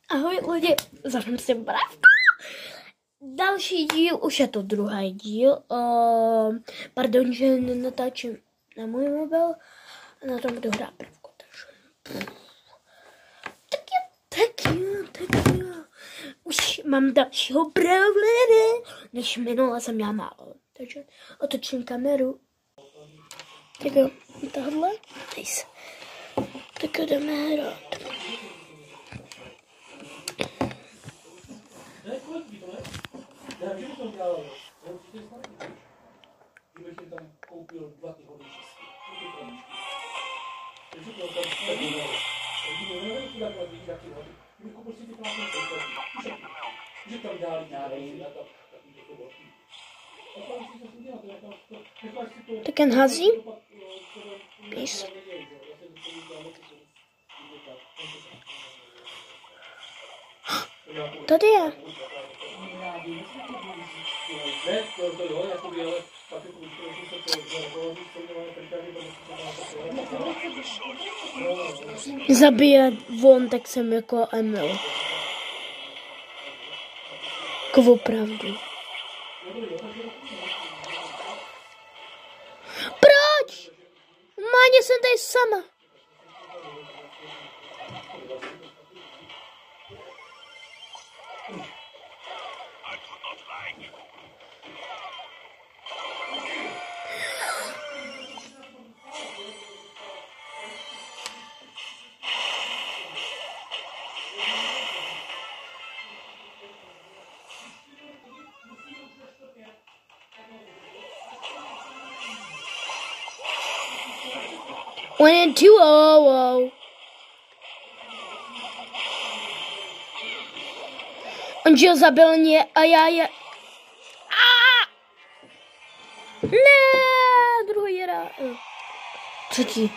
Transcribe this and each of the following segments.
Ahoj lidi, zase si Bravka. Další díl, už je to druhý díl. Pardon, že nenatáčím na můj mobil. Na tom budu hrát prvku. Tak jo. Už mám dalšího brawlera, než minule jsem měla málo. Takže otočím kameru. Tak jo, tohle. Nice. Tak jo, jdeme hrát. Tak jen hází. Peace. Tady je. Zabije von, tak jsem jako Emil. Jako opravdu. Proč? Máně jsem tady sama. One and two, oh. On žil zabil mě a já je... Ne, druhý hra. Třetí.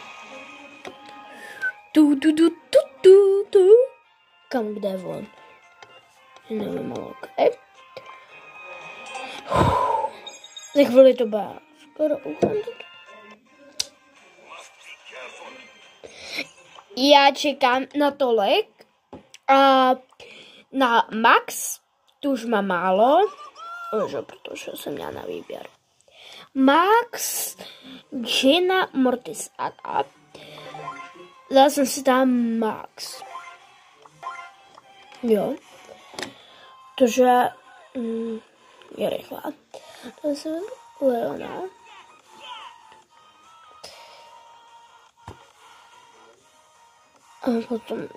Tu. Kam, kde je on? Nevím, okay. Za chvíli to bude skoro ukončit. Já čekám na tolik a na Max, tu už mám málo, protože jsem měla na výběr. Max, Gina, Mortis a dal jsem si tam Max. Jo, protože je rychlá. To jsem Leona. A potom